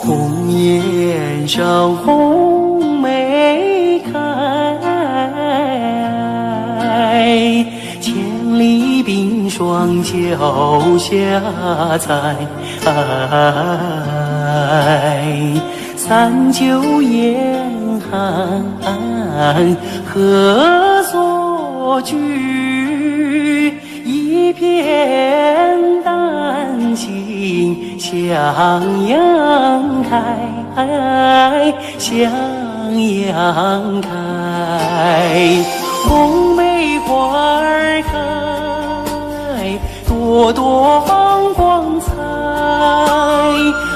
红颜上红梅开，千里冰霜脚下踩。三九严寒何所居？一片丹心向阳开，向阳开。红梅花儿开，朵朵放光彩。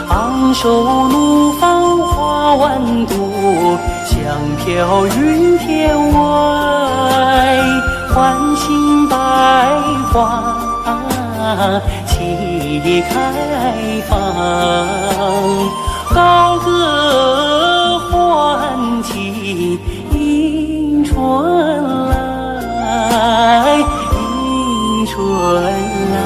昂首怒放花万朵，香飘云天外。唤醒百花齐开放，高歌欢庆迎春来，迎春来。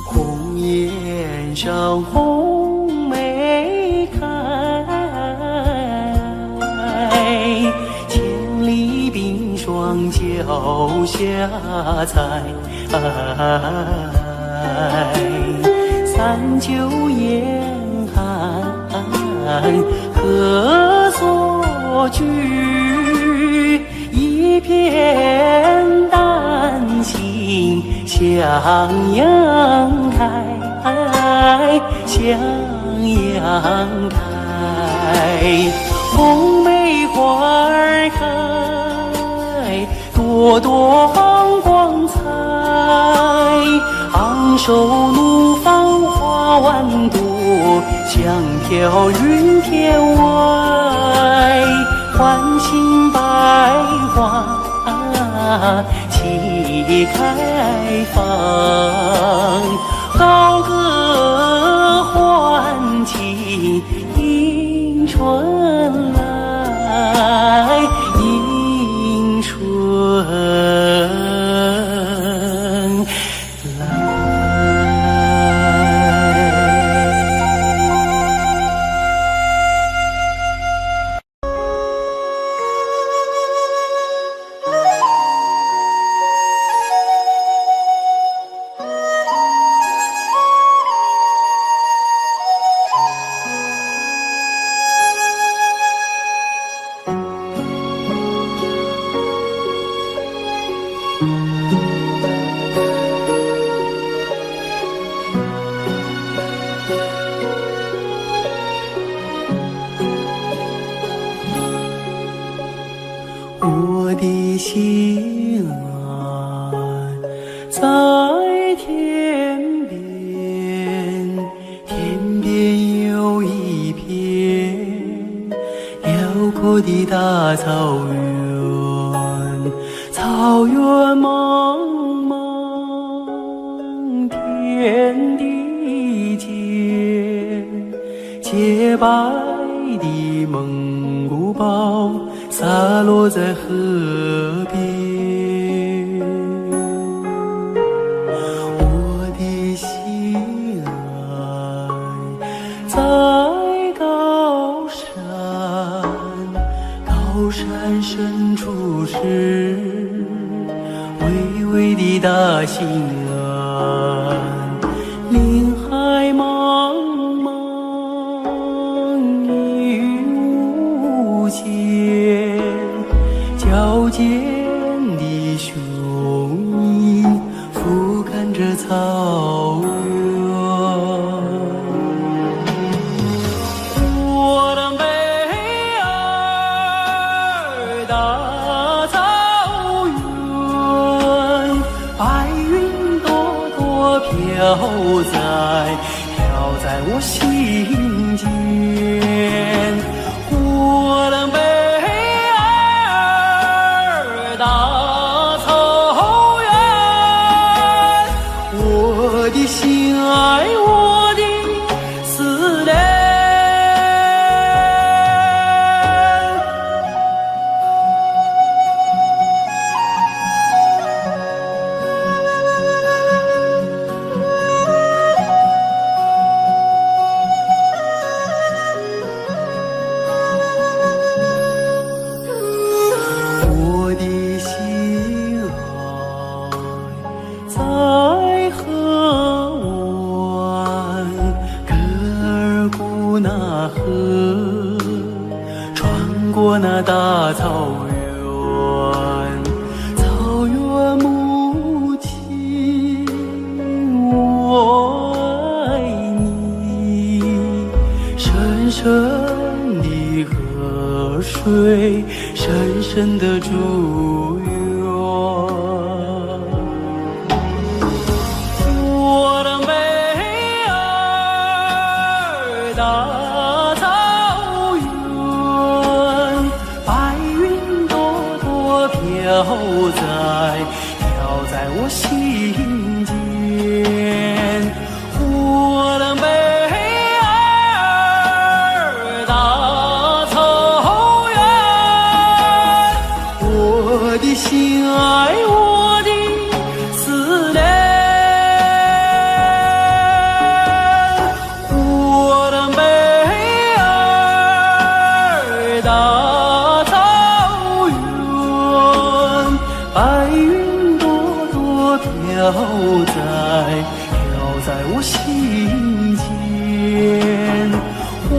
红颜上红梅开，千里冰霜脚下踩。三九严寒何所居？一片丹心向阳开，向阳开。红梅花儿开，朵朵放光彩。昂首怒放花万朵，香飘云天外。唤醒百花齐开放，高歌欢庆迎春来，迎春来。我的心安在天边，天边有一片辽阔的大草原，草原茫茫，天地间，洁白的蒙古包洒落在河边。我的心爱在高山，高山深处是巍巍的大兴安，林海茫茫，云无限，矫健的雄在我心间。我的美儿大草原，我的心爱，我的思念。我的心爱在河湾，格尔古纳河，穿过那大草原，草原母亲，我爱你，深深的河水，深深的祝愿。我的美儿大草原，白云朵朵飘在我心间。我的美儿大草原，我的心爱，我的思念。我的美儿大草原，白云朵朵飘在我心间。我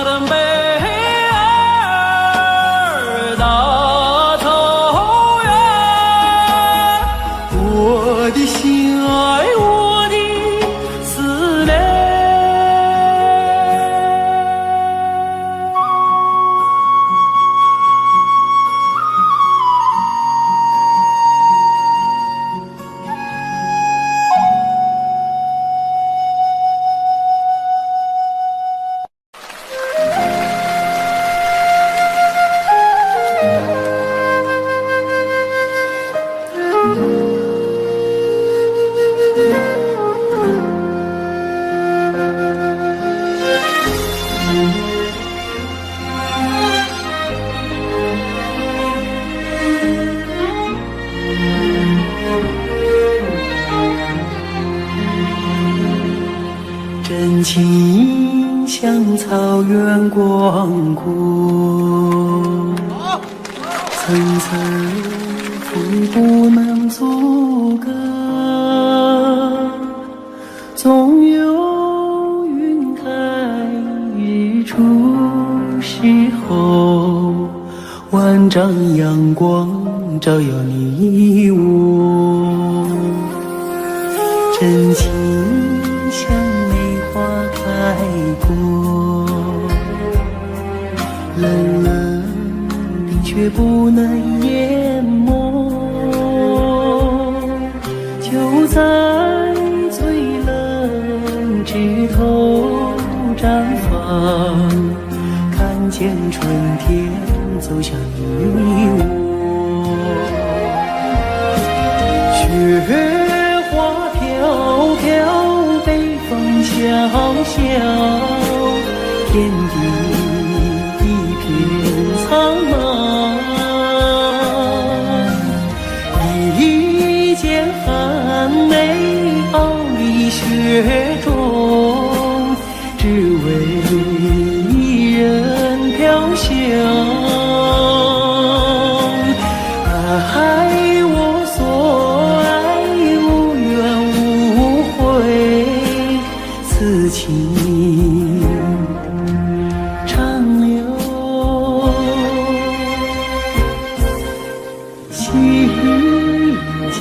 的美儿大草原，我的心爱，我的思念。真情像草原广阔，层层风不能阻隔，总有云开日出时候，万丈阳光照耀你我。真情像梅花开过，冷冷的却不能淹没，就在最冷枝头绽放，看见春天走向你我。雪花飘飘，北风萧萧，天地一片苍茫。一剑寒梅傲立雪中，只为一人飘香。爱我所爱，无怨无悔，此情长留心间。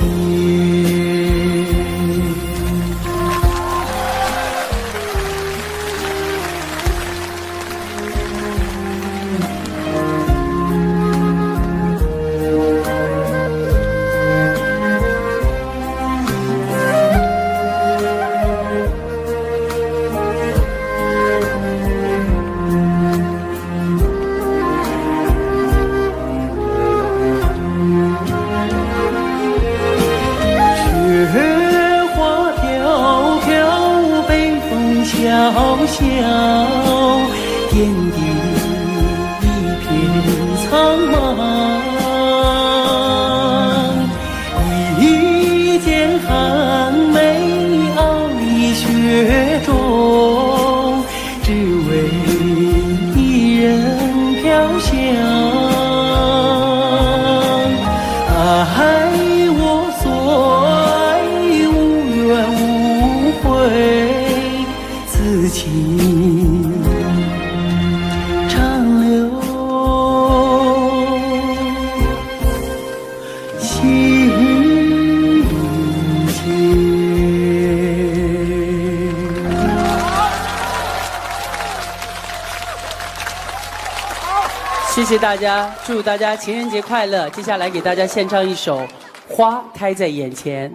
谢谢大家，祝大家情人节快乐！接下来给大家献唱一首《花开在眼前》。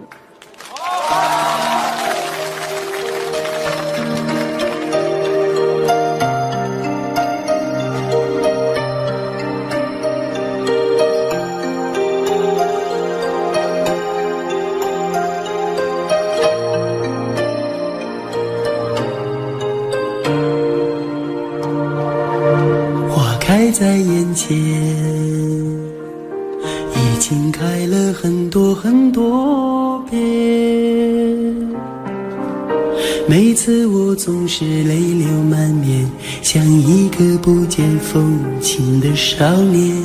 开在眼前，已经开了很多很多遍。每次我总是泪流满面，像一个不见风情的少年。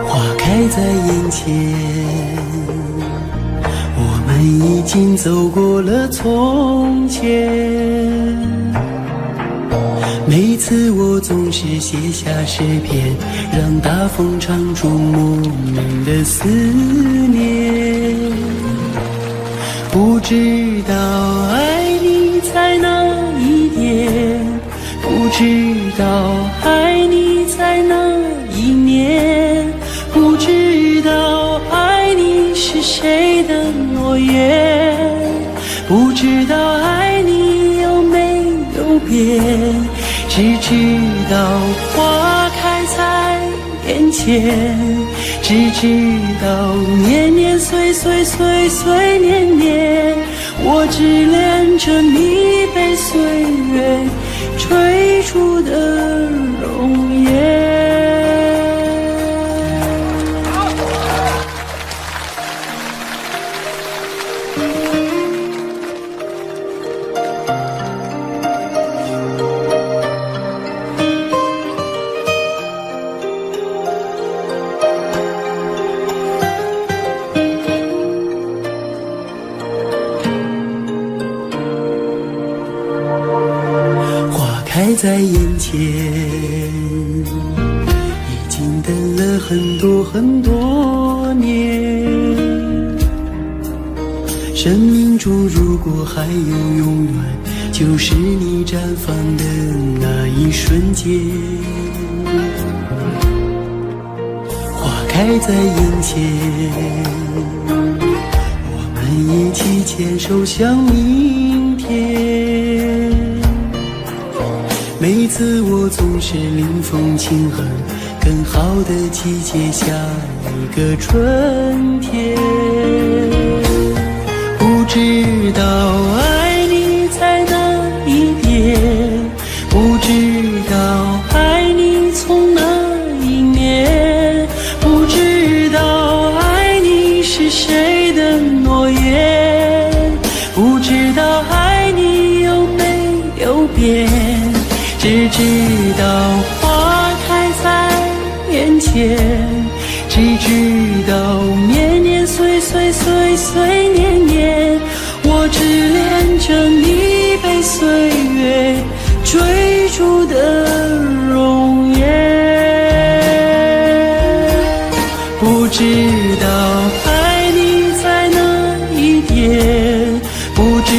花开在眼前，我们已经走过了从前。每次我总是写下诗篇，让大风唱出莫名的思念。不知道爱你在哪一点，不知道爱你在哪一年，不知道爱你是谁的诺言，不知道爱你有没有变。只知道花开在眼前，只知道年年岁岁岁岁年年，我只恋着你被岁月追逐的容颜。开在眼前，已经等了很多很多年。生命中如果还有永远，就是你绽放的那一瞬间。花开在眼前，我们一起牵手向明天。每次我总是临风轻哼，更好的季节，下一个春天。不知道爱你在哪一边，不知道爱你从哪一年，不知道爱你是谁的诺言，不知道爱你有没有变。只知道花开在眼前，只知道年年岁岁岁岁年年，我只恋着你被岁月追逐的容颜。不知道爱你在哪一点，不知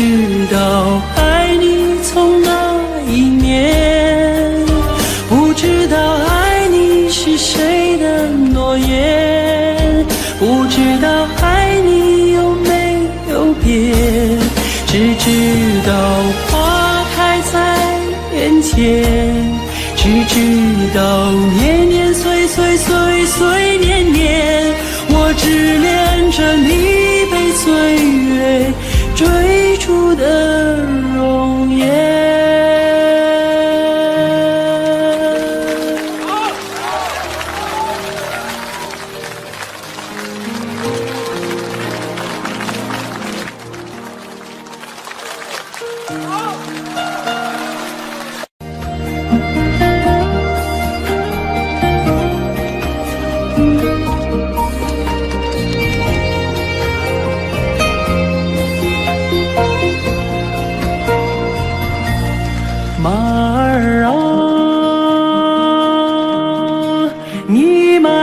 道爱你从哪一年，不知道爱你是谁的诺言，不知道爱你有没有变。只知道花开在眼前，只知道年年岁岁岁岁年年，我只恋着你被岁月追逐的容颜。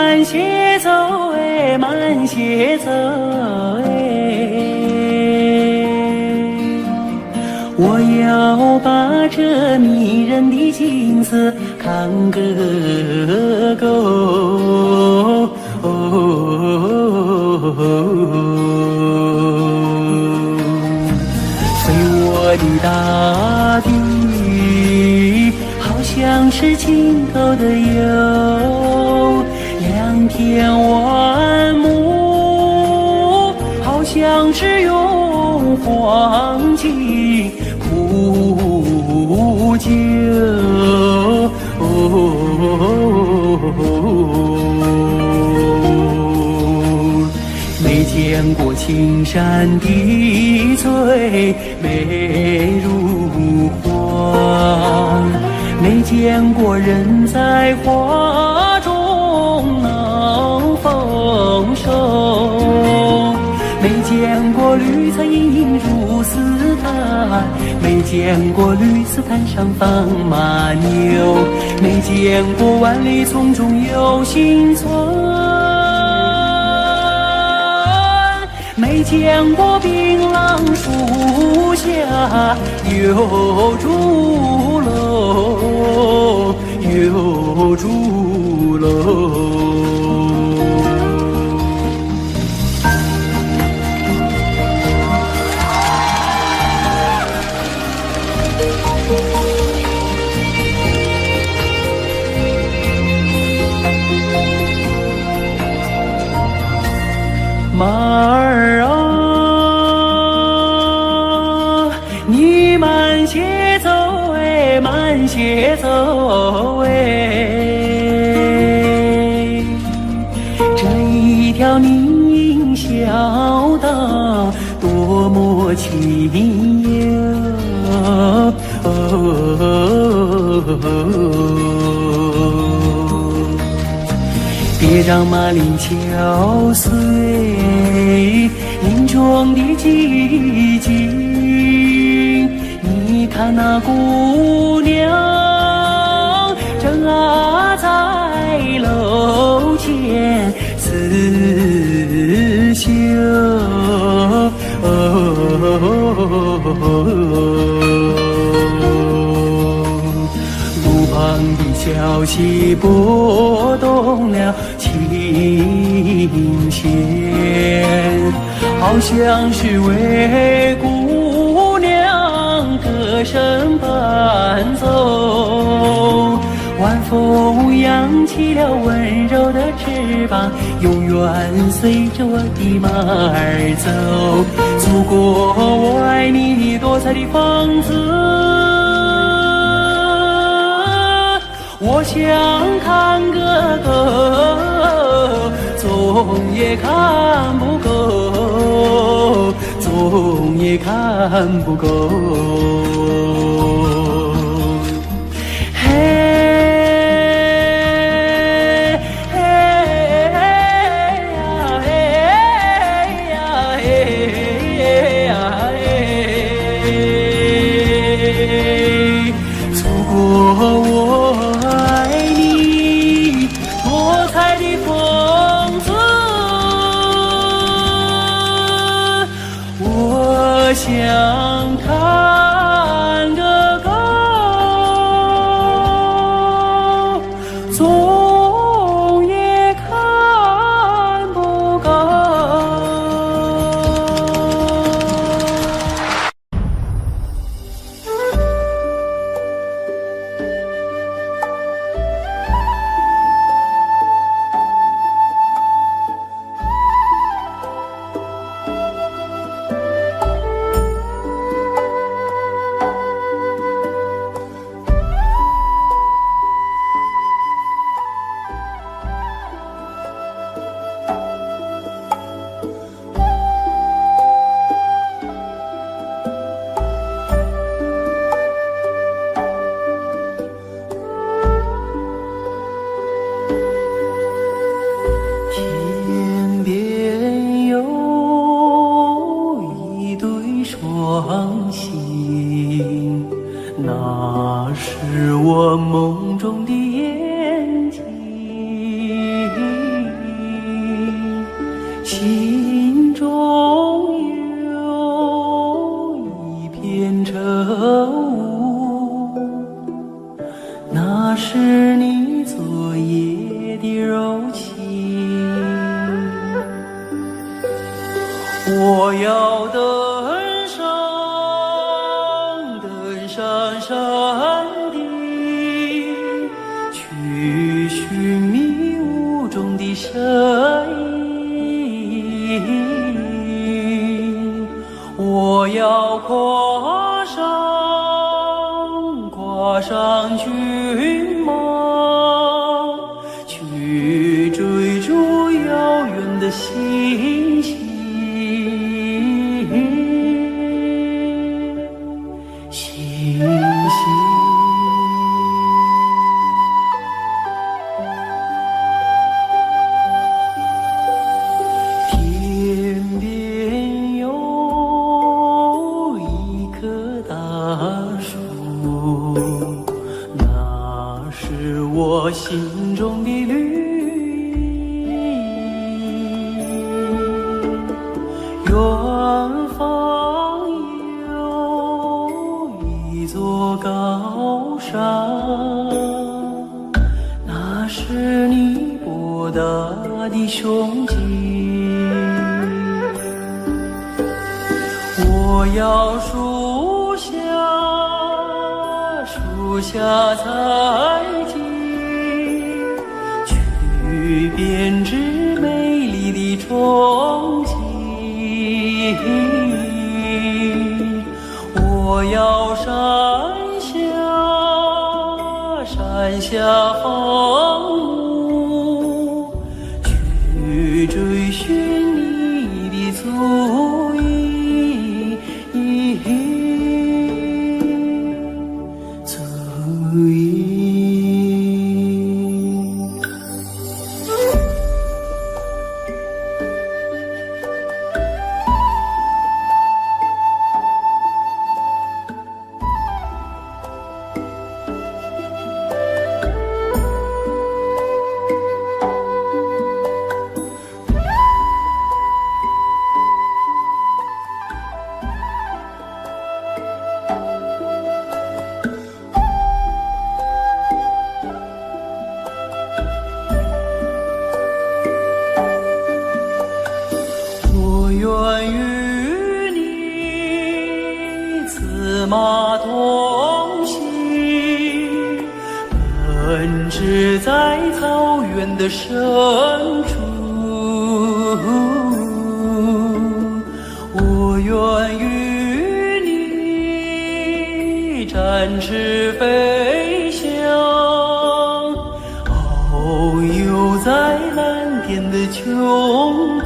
慢些走哎，慢些走哎，我要把这迷人的情思看个够。随我的大地，好像是尽头的游，良田万亩，好像是用黄金铺就。没见过青山的翠美如画，没见过人在画中能丰收，没见过绿草茵茵如丝毯，没见过绿丝毯上放马牛，没见过万里丛中有新村，没见过槟榔树下有竹楼，有竹楼。马儿啊，你慢些走哎，慢些走哎，这一条泥小道多么清幽。别让马铃敲碎林中的寂静，你看那姑娘正在楼前刺绣，路旁的小溪拨动了琴弦，好像是为姑娘歌声伴奏。晚风扬起了温柔的翅膀，永远随着我的马儿走。祖国，我爱你多彩的风姿，我想看个够，总也看不够，总也看不够。嘿。我想看个够，总也看不够。心中有一片晨雾，那是你昨夜的柔情。我要登上山顶，去寻迷雾中的身影。我要跨上骏马，去追逐遥远的星星。天边有一棵大树，那是我心中的绿意。远方有一座高山，那是你博大的胸襟。我要树下采集，去编织美丽的憧憬。我要山下放牧，去追寻你的足印。我愿与你策马同行，奔驰在草原的深处。我愿与你展翅飞翔，遨游在蓝天的穹谷。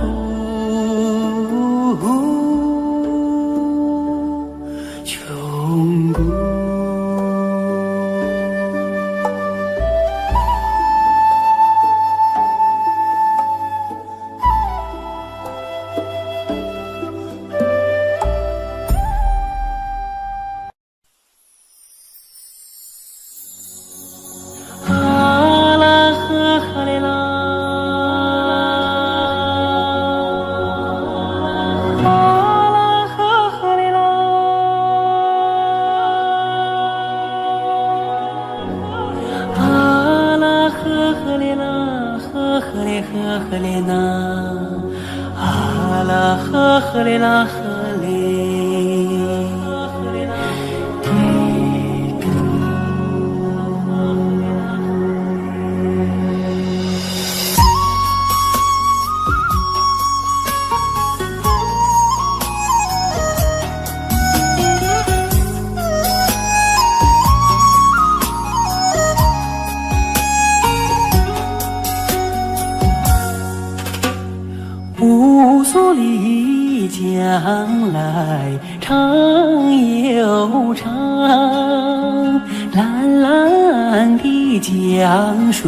呵嘞呐，啊啦呵嘞啦呵嘞。乌苏里江来长又长，蓝蓝的江水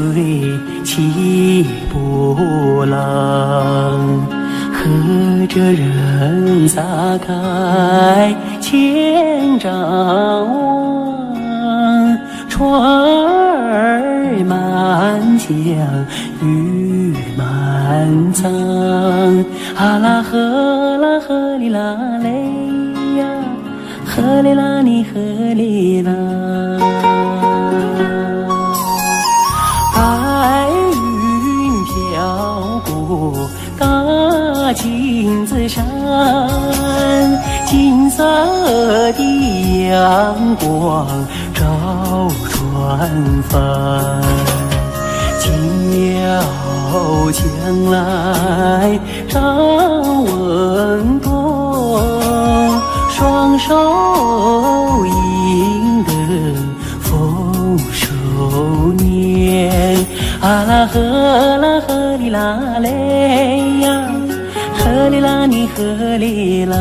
起波浪，和着人撒开千丈网，船儿满江鱼满满仓，啊啦呵啦呵哩啦嘞呀，呵哩啦你呵哩啦。白云飘过大金子山，金色的阳光照船帆，迢将来张文东，双手迎得丰收年，啊啦呵哩啦嘞呀，呵哩啦你呵哩啦。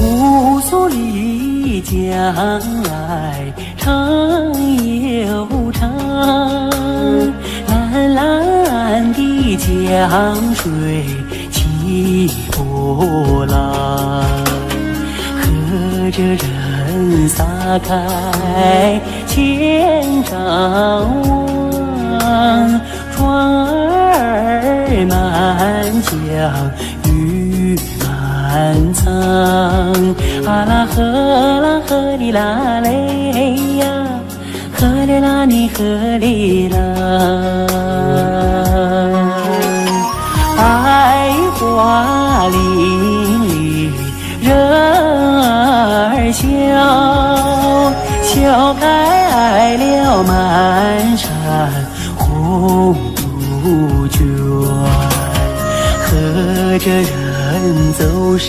乌苏里将来长又长，蓝蓝的江水起波浪，和着人撒开千丈网，船儿满江鱼满仓，啊啦呵哩啦嘞呀，呵哩啦你呵哩啦。百花林里人儿笑，笑开了满山红杜鹃，和着人走上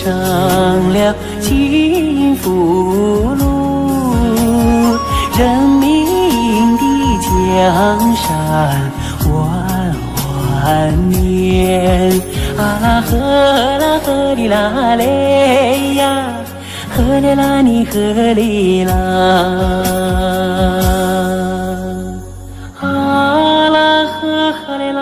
了幸福路，人民的江山万万年，啊啦呵哩啦嘞呀，呵哩啦你呵哩啦，啊啦呵哩啦。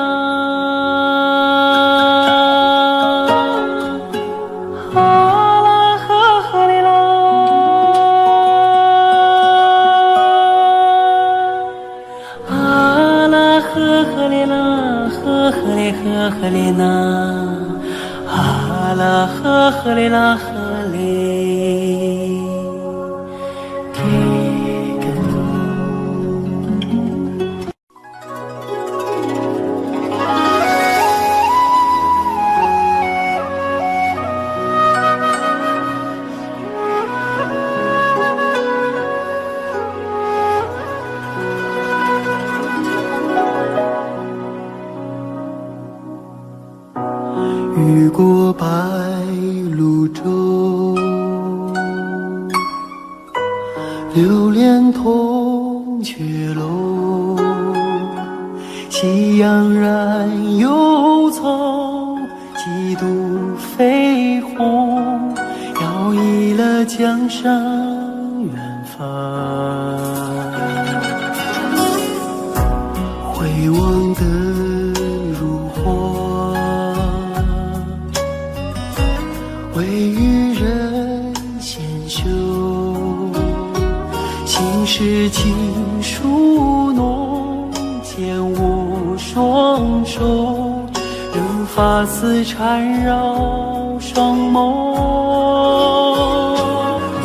呵哩呐，啊啦呵哩啦呵哩，给个雨过白鹭洲，流连铜雀楼，喜洋然忧愁，几度飞鸿，摇曳了江山远方。回望的如火，为予人先修，心事情书浓，牵我双手，任发丝缠绕双眸。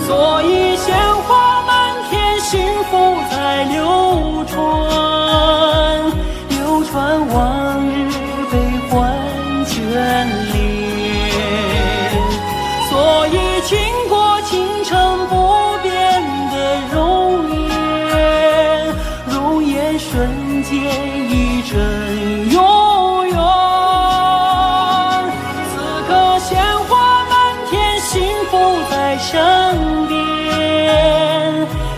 所以鲜花满天，幸福在流传，流传往日悲欢眷恋。所以倾国倾城不变的容颜，容颜瞬间一真永远。此刻鲜花满天，幸福在身边，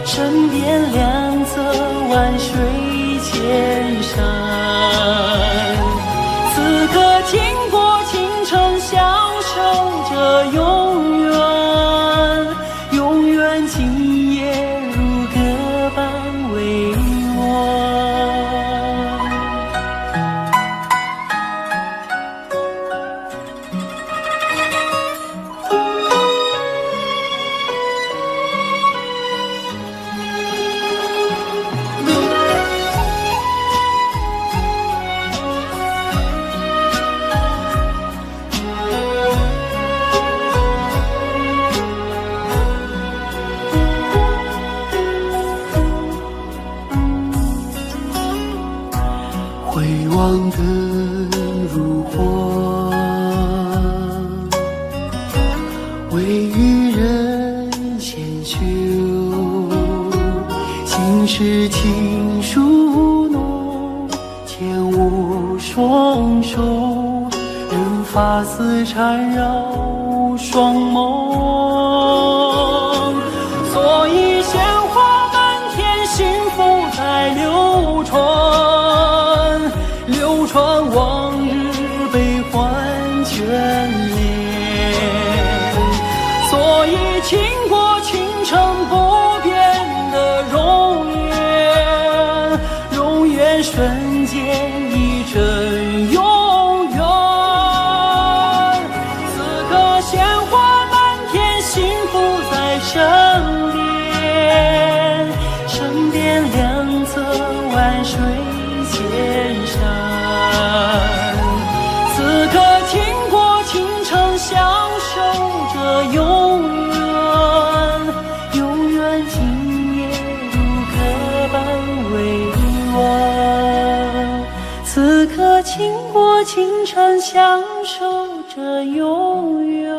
身边两侧万水千山。此刻倾国倾城，享受着永远，永远今夜如歌般为我。回望的如花，微雨人闲袖，心事情书浓，牵我双手，任发丝缠绕双眸。所以鲜花满天，幸福在流传，流传往日悲欢眷恋。所以倾国倾城不变的容颜，容颜瞬间一真永远。此刻鲜花满天，幸福在身边，身边两侧万水千山。此刻倾国倾城，享受着永远，永远今夜如歌般委婉。此刻倾国倾城，享受着永远，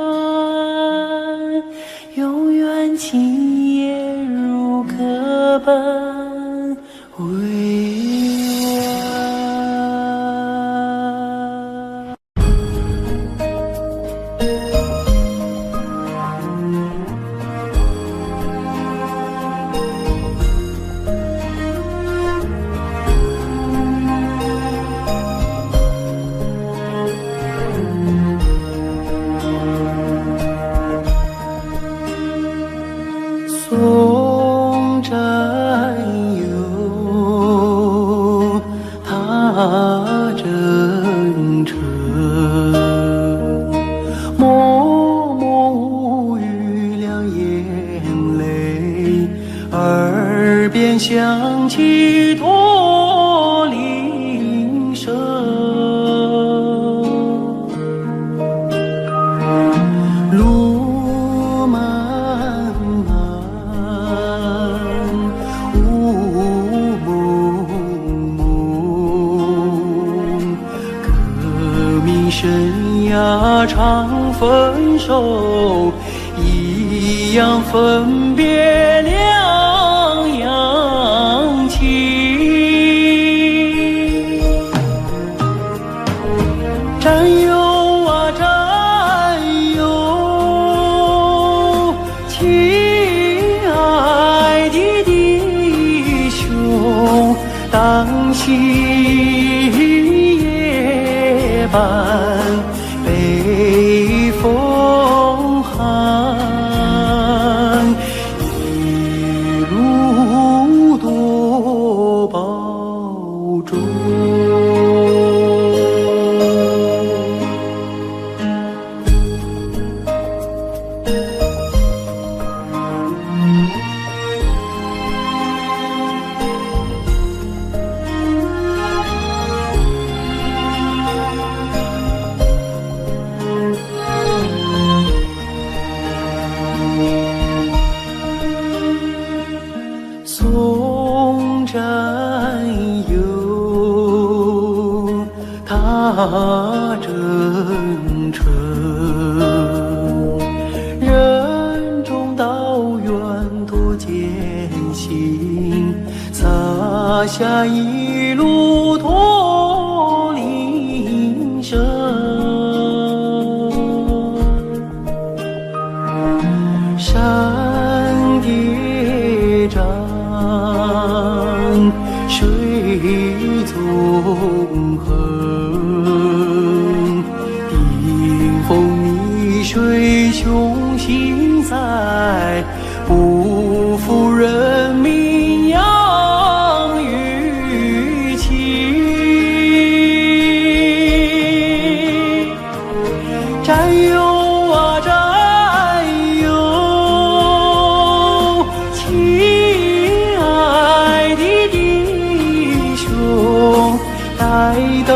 永远今夜如歌般委婉。松山游，踏征程，默默无语两眼泪，耳边响起驼铃声。路漫漫雾蒙蒙，革命生涯常分手，一样分别两样情。战友啊战友，亲爱的弟兄，当夕夜半北风寒，一路多保重。松山游，踏征程，任重道远多艰辛，洒下一路驼铃声。山叠嶂，水纵横，冰封泥水雄心在，不负人民养育情。战友啊战友，亲爱的弟兄，待到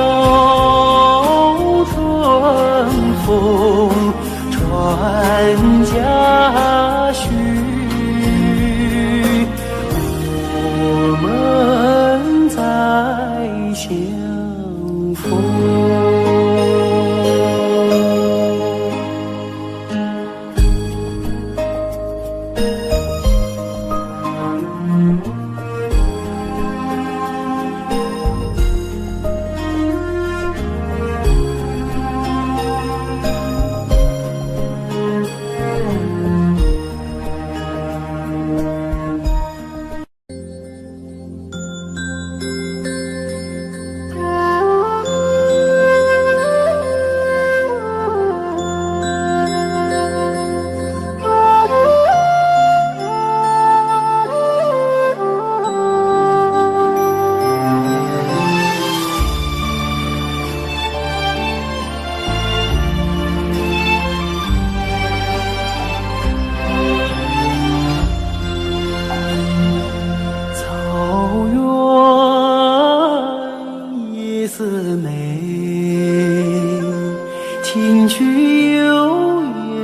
琴曲悠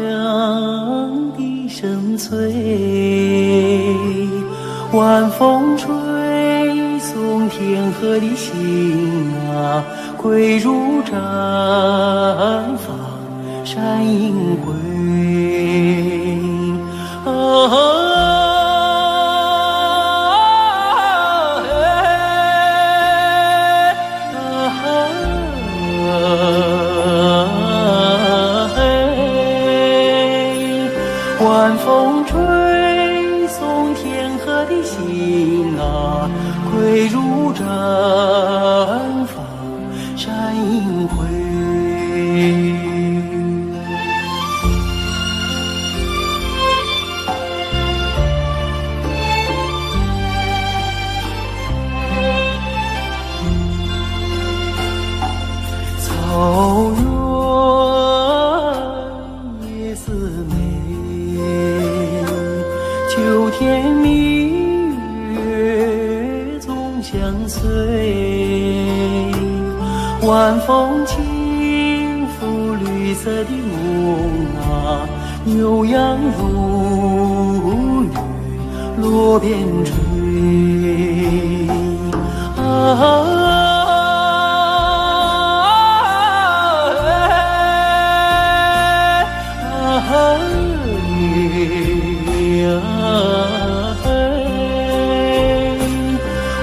扬笛声催，晚风吹送天河的星啊，归入毡房山映归。晚风吹送天河的星啊，归入毡房山映归。草原夜似美，秋天明月总相随，晚风轻拂绿色的梦啊，牛羊如雨落边吹啊。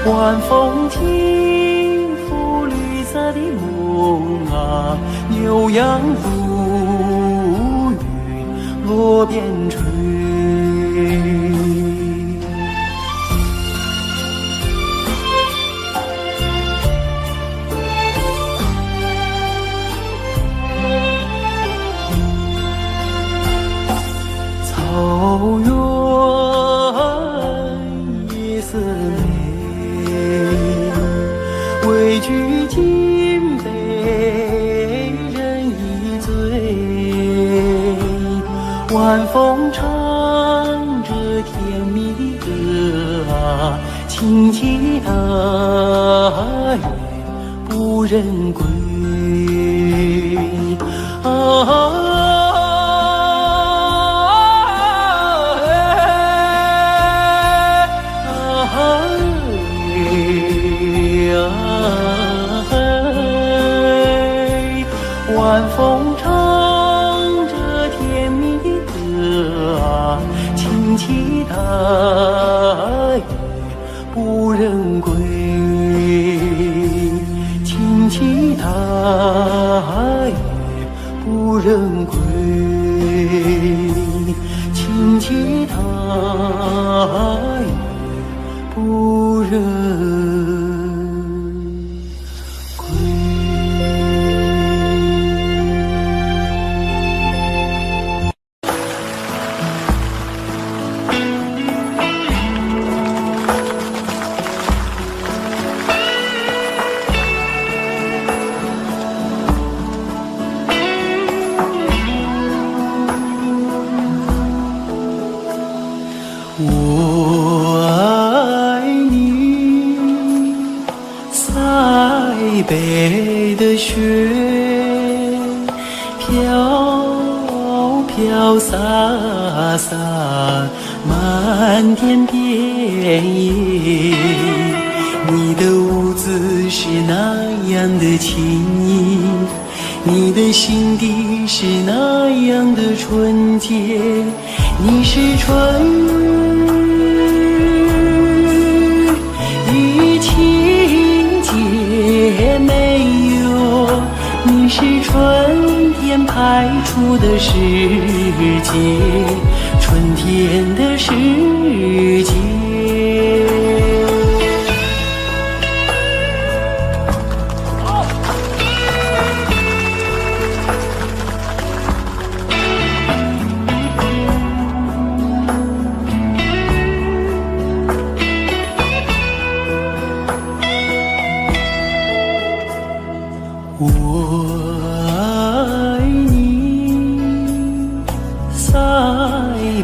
晚风轻拂绿色的梦啊，牛羊如雨落边吹。草原夜似美，畏惧金杯人已醉，晚风唱着甜蜜的歌啊，轻骑踏月不忍归啊。晚风唱着甜蜜的歌啊，轻骑踏月不忍归，轻骑踏月不忍归，轻骑踏月不忍归。我爱你，塞北的雪飘飘洒洒，漫天遍野。你的舞姿是那样的轻盈，你的心底是那样的纯洁，你是春雨的情节没有，你是春天派出的世界，春天的世界。我爱你，塞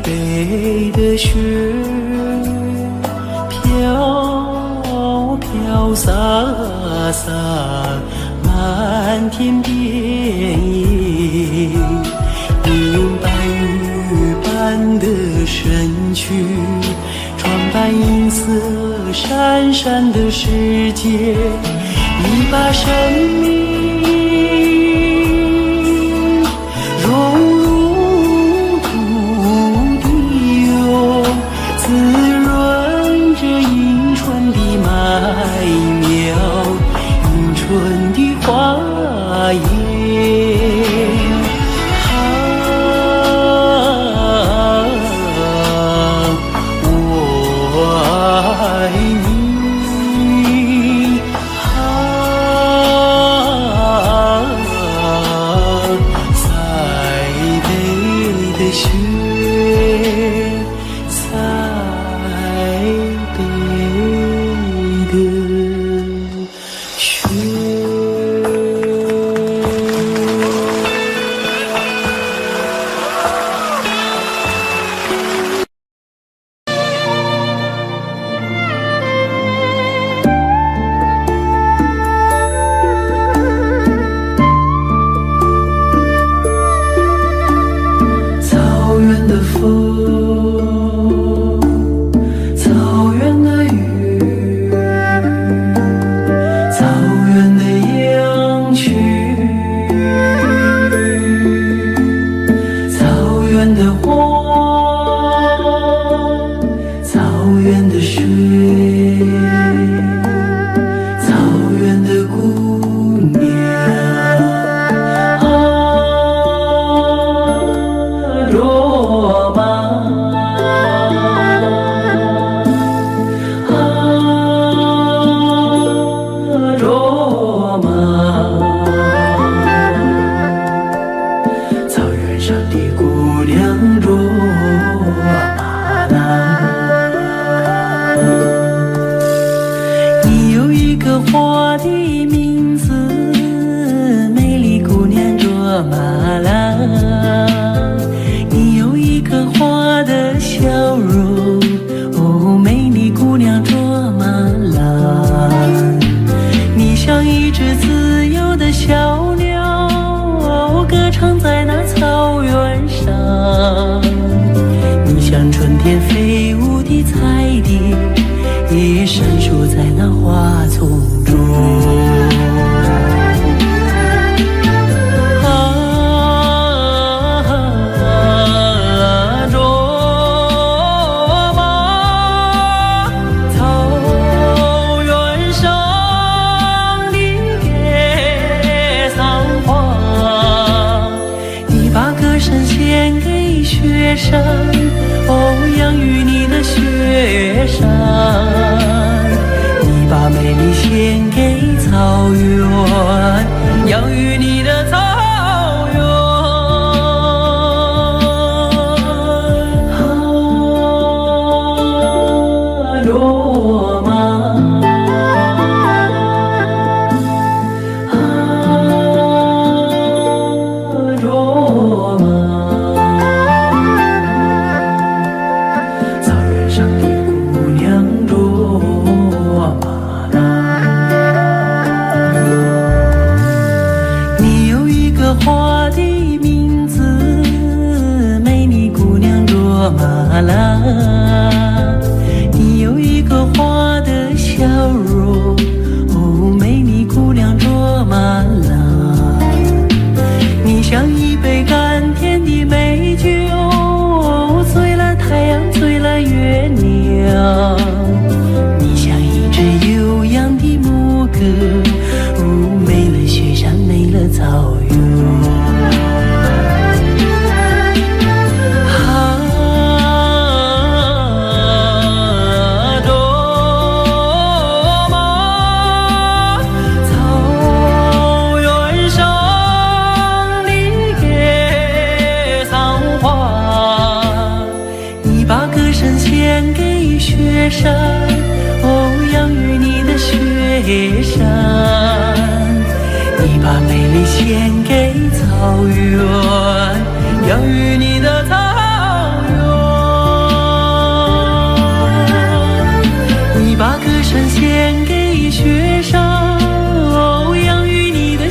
北的雪飘飘洒洒，漫天遍野，你用白玉般的身躯，装扮银色闪闪的世界，你把生命融入土地哟，滋润着迎春的麦苗，迎春的花叶。飞舞的彩蝶，也闪烁在那花丛中。卓玛，草原上的野桑花，你把歌声献给雪山。养育你的雪山，你把美丽献给草原，养育你的草原。罗马，罗马。马拉，你有一个花的笑容，哦，美丽姑娘卓玛拉，你像一杯甘甜的美酒，醉了太阳，醉了月亮，你像一只悠扬的牧歌，哦，美了雪山，美了草原。雪山，哦，养育你的雪山，你把美丽献给草原，养育你的草原，你把歌声献给雪山，哦，养育你的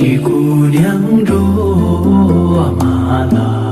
的姑娘卓玛拉。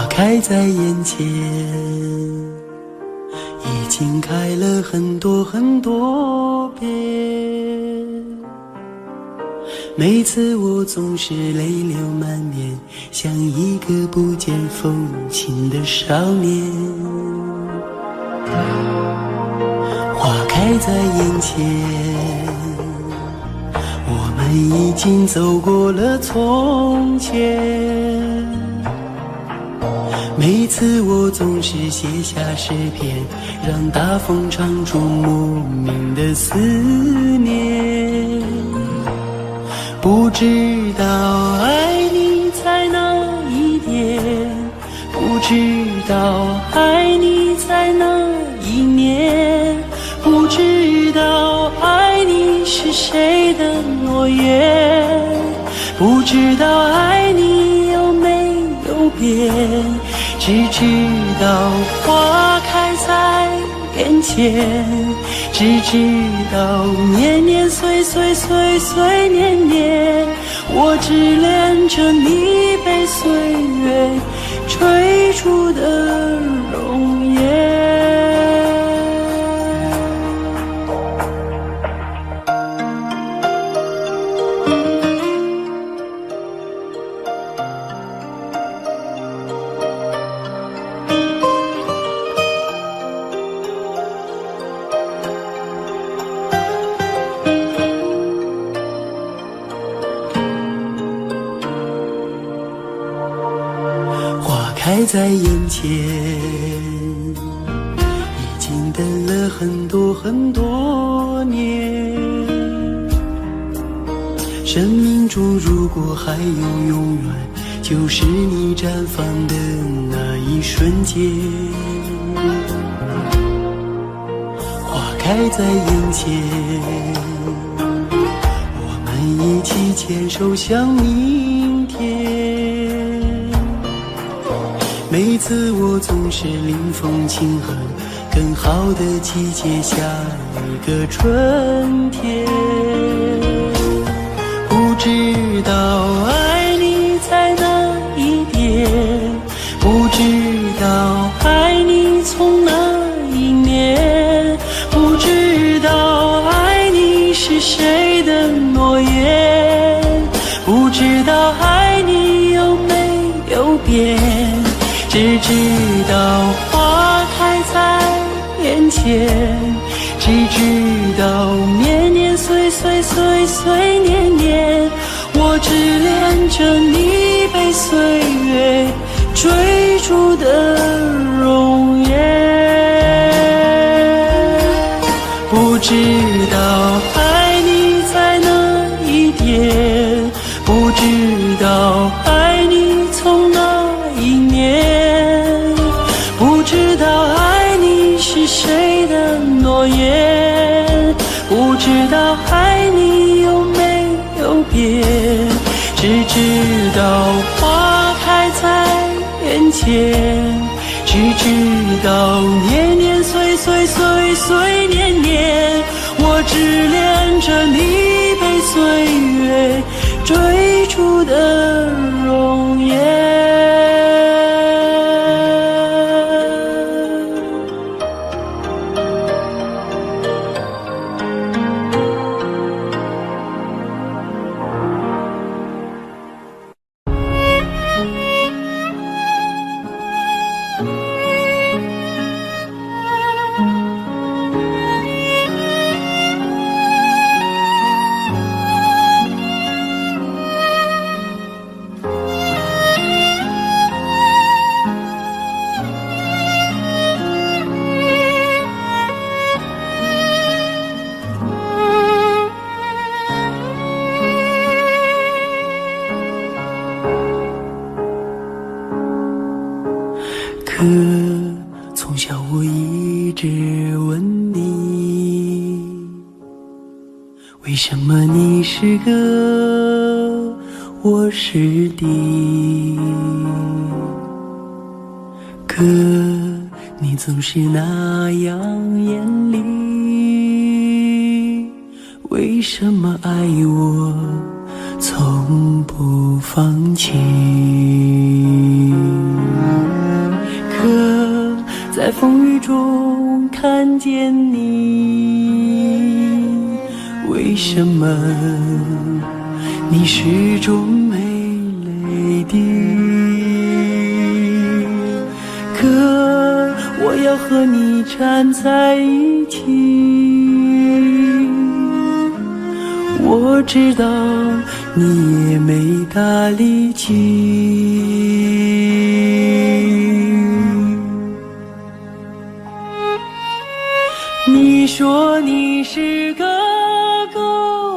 开在眼前，已经开了很多很多遍。每次我总是泪流满面，像一个不见风情的少年。花开在眼前，我们已经走过了从前。每次我总是写下诗篇，让大风唱出莫名的思念。不知道爱你在哪一点，不知道爱你在哪一年，不知道爱你是谁的诺言，不知道爱你有没有变。只知道花开在眼前，只知道年年岁岁岁岁年年，我只恋着你被岁月追逐的容颜。开在眼前，已经等了很多很多年。生命中如果还有永远，就是你绽放的那一瞬间。花开在眼前，我们一起牵手向明天。每次我总是临风轻哼，更好的季节，下一个春天。不知道爱你在哪一点，不知道爱你从哪一年，不知道爱你是谁的诺言，不知道爱你有没有变。只知道花开在眼前，只知道年年岁岁岁岁年年，我只恋着你被岁月追逐的容颜。不知道爱你在哪一点，不知道爱你从哪一年，不知道爱你是谁的诺言，不知道爱你有没有变。只知道花开在眼前，只知道年年岁岁岁岁年年，我只恋着你被岁月追逐的容颜。为什么你是歌，我是笛？可你总是那样严厉，为什么爱我从不放弃？可在风雨中看见你，为什么你始终没泪滴？可我要和你站在一起，我知道你也没大力气。你说你是哥哥，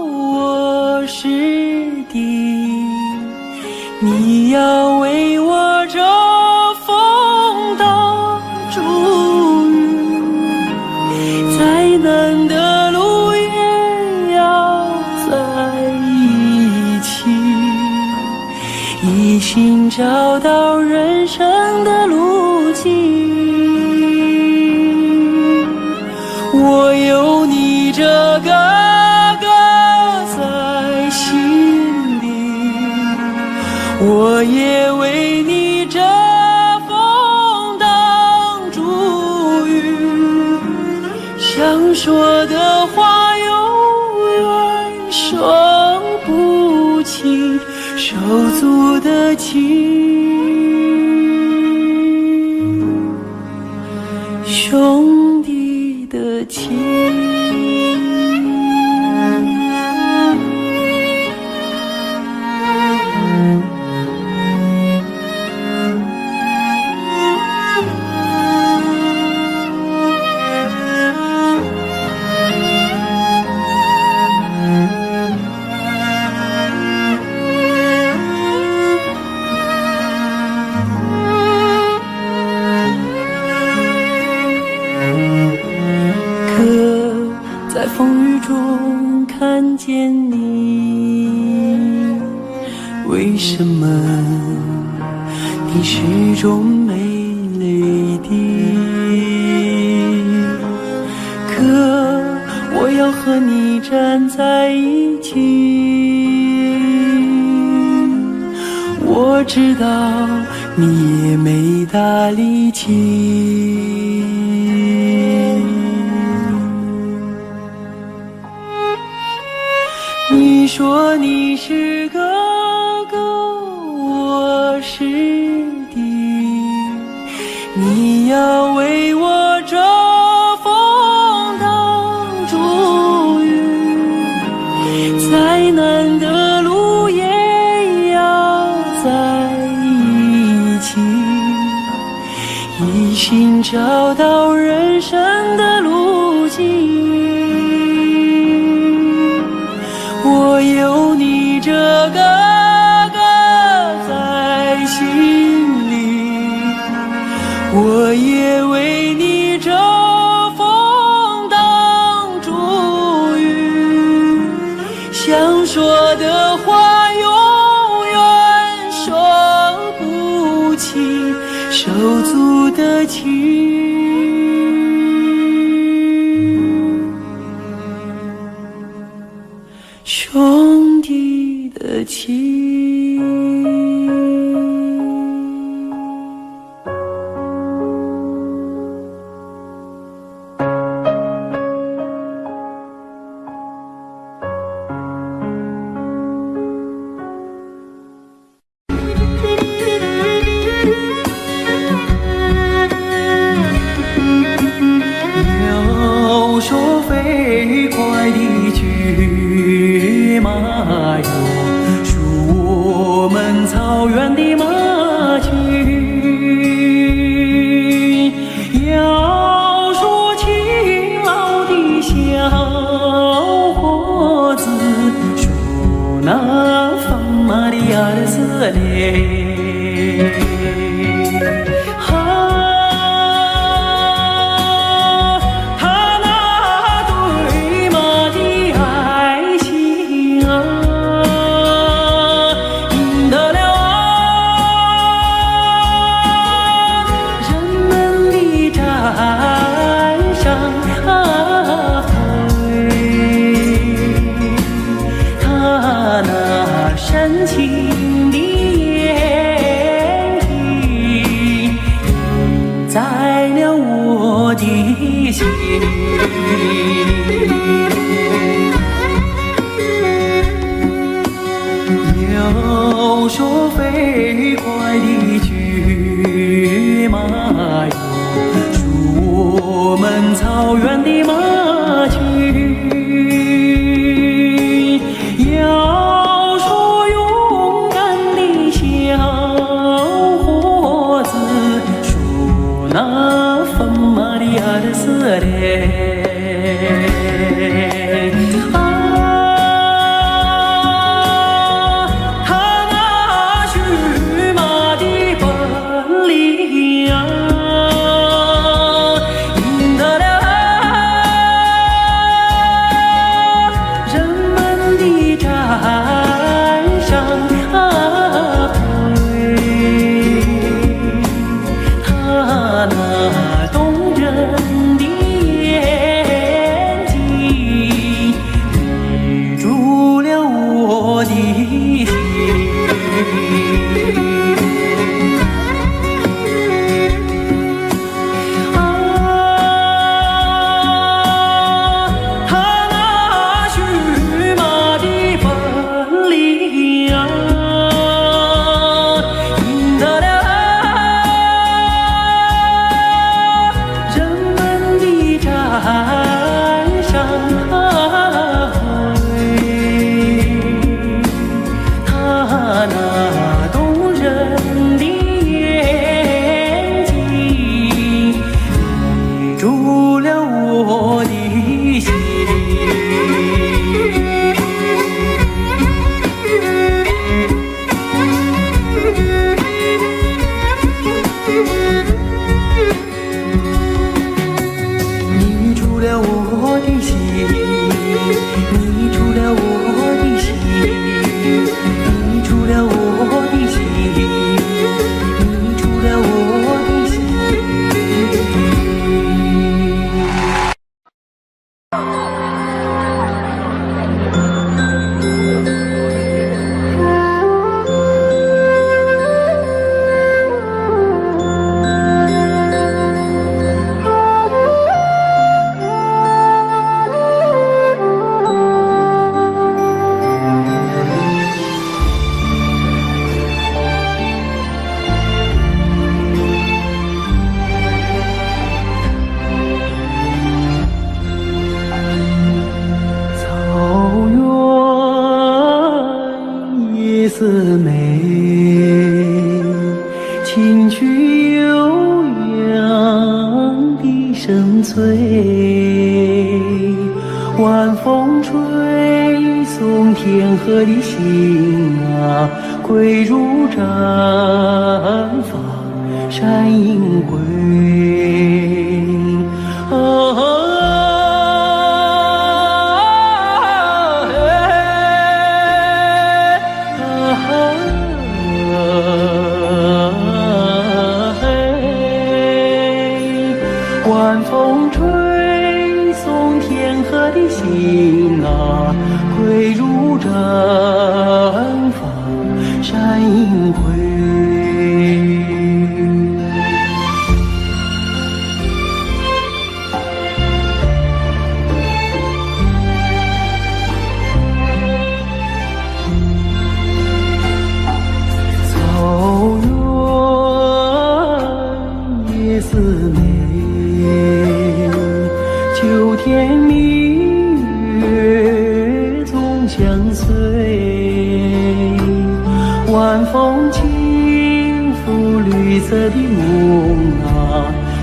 我是弟，你要为我遮风挡雨，再难的路也要在一起，一心找到人生的路径。我有你这个哥在心里，我也为你遮风挡住雨，想说的话永远说不清，手足的情，兄弟的情。在风雨中看见你，为什么你始终没泪滴？可我要和你站在一起，我知道你也没大力气。你说你是哥哥，我是弟，你要为我遮风挡住雨，再难的路也要在一起，一心找到人生的路径。我有你这个哥在心里，我也为你遮风挡住雨，想说的话永远说不清，手足的情。兄弟的情。要说飞快的骏马哟，属我们草原的马群；要说勤劳的小伙子，属那放马的儿子嘞。晚风吹送天河的星啊，归入毡房山阴归。晚风吹送天河的星啊，归入毡房山阴归。草原夜思美，秋天明月总相随，晚风轻拂绿色的梦啊，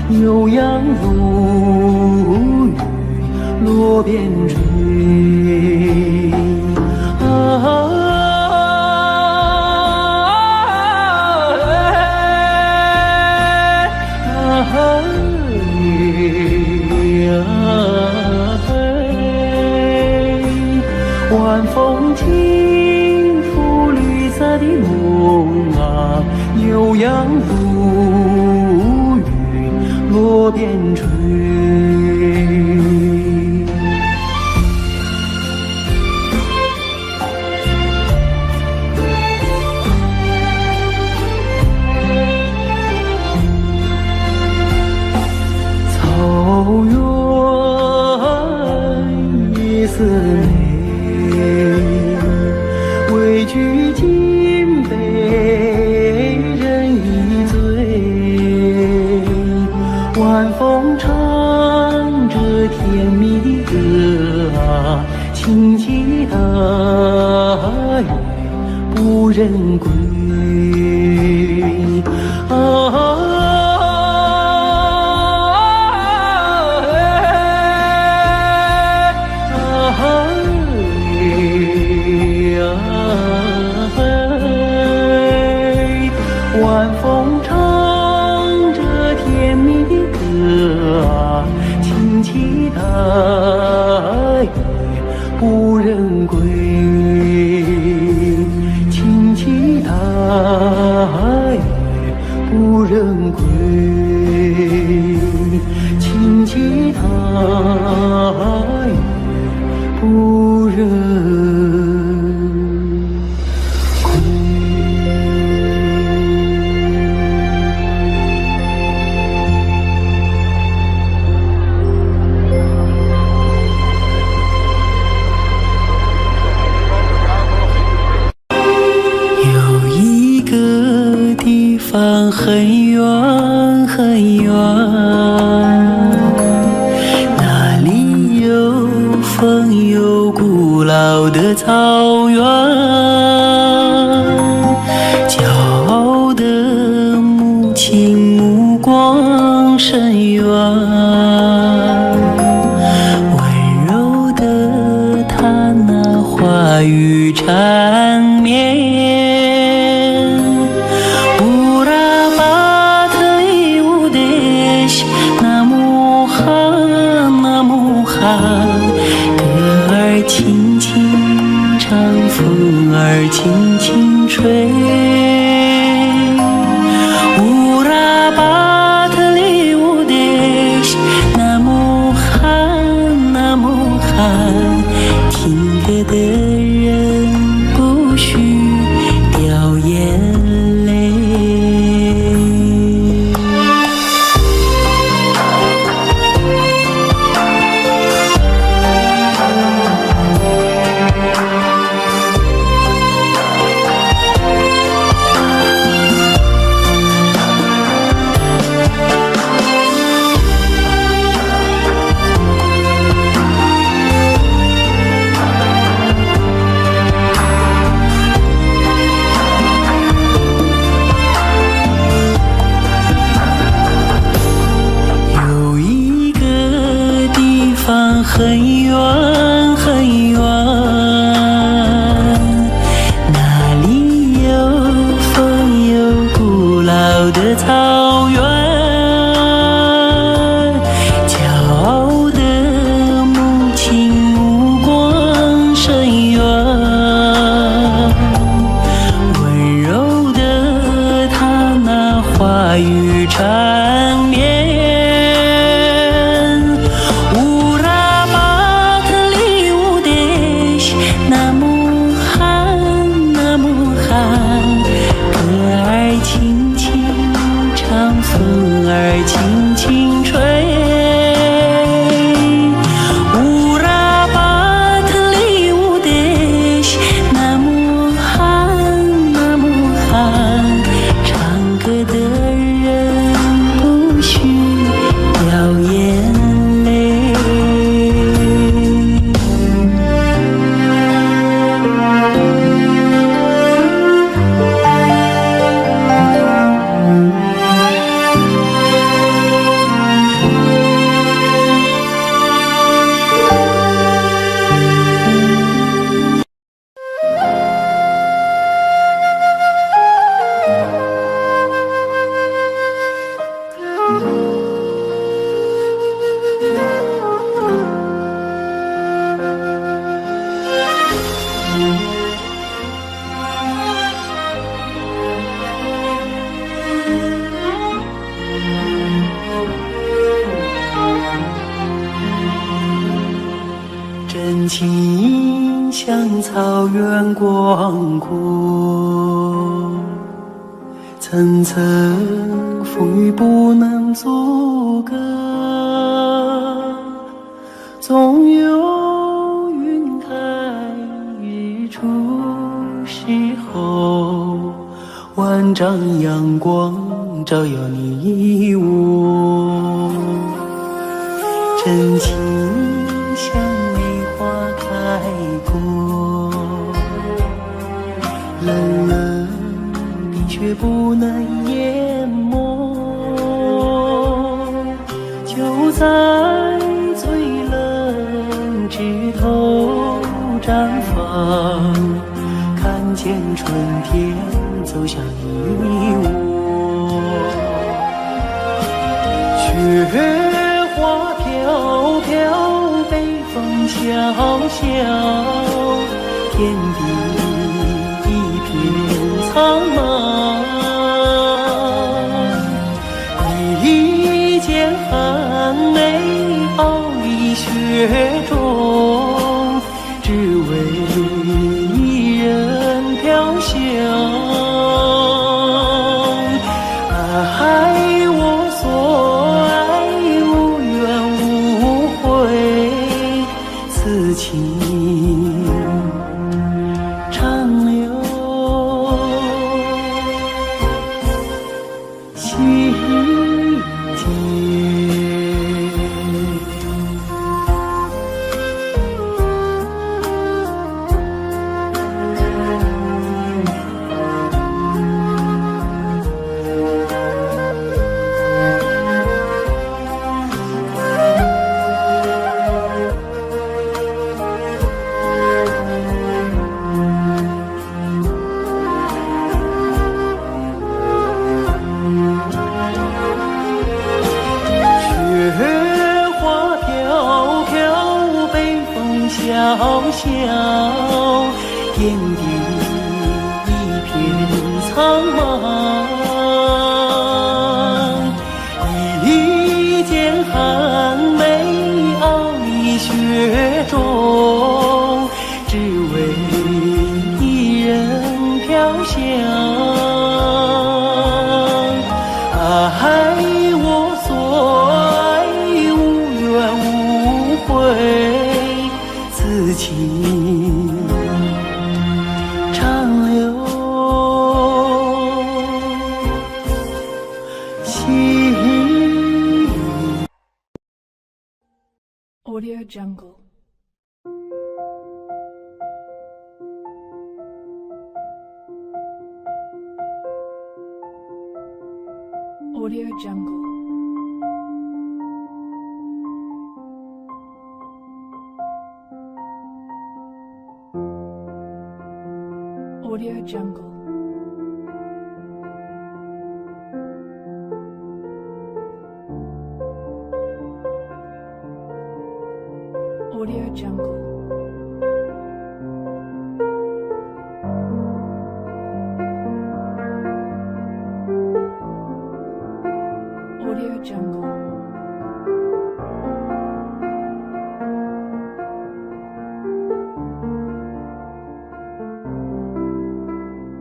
牛羊如雨落边追。晚风轻拂绿色的梦啊，牛羊如雨落边追。草原夜思美，畏惧金杯人已醉，晚风唱着甜蜜的歌啊，轻骑大雁不忍归。晚风唱着甜蜜的歌啊，轻骑大雁不忍归，轻骑大雁不忍归，轻骑大雁不忍。很远很远，那里有风有古老的草原，骄傲的母亲目光深远，温柔的她那话语缠绵。歌儿轻轻唱，风儿轻轻吹。乌拉巴特里乌德西，那么寒，那么寒，听歌的人不许掉眼泪。真情像草原广阔，层层风雨不能阻隔，总有云开日出时候，万丈阳光照耀你我。真情像梅花开过，冷冷冰雪不能淹没，就在最冷枝头绽放，看见春天走向你我。雪花飘飘，北风萧萧，天地一片苍茫。一剑寒梅傲立雪中，只为一人飘香。爱我所爱，无怨无悔，此情长留心间。萧萧，天地一片苍茫。一剑寒梅傲立雪中，只为一人飘香。爱我所爱，无怨无悔，此情长留心。Audio Jungle. Audio Jungle. Audio Jungle. Audio Jungle. Audio Jungle.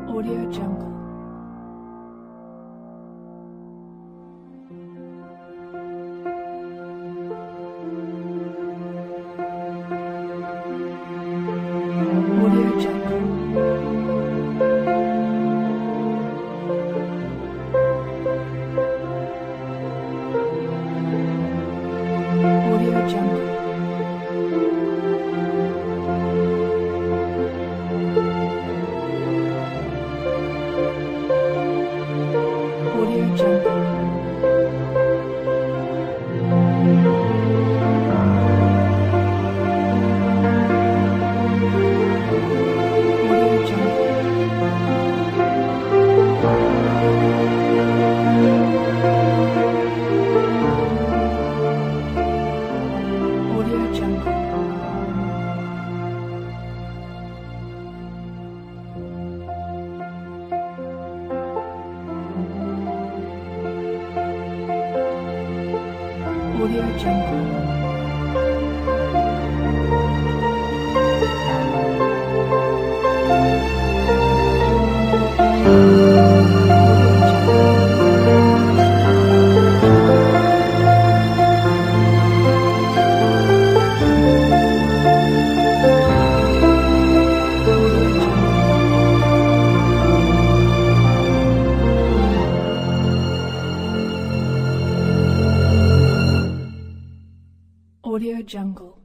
Audio Jungle. Audio Jungle. Audio Jungle. Audio Jungle. Audio Jungle. Jungle. Audio Jungle.